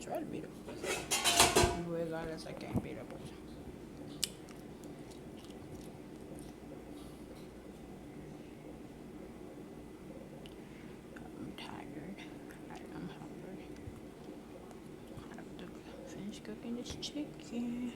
try to beat up. Well, I guess I can't beat up. I'm tired. I'm hungry. I have to finish cooking this chicken.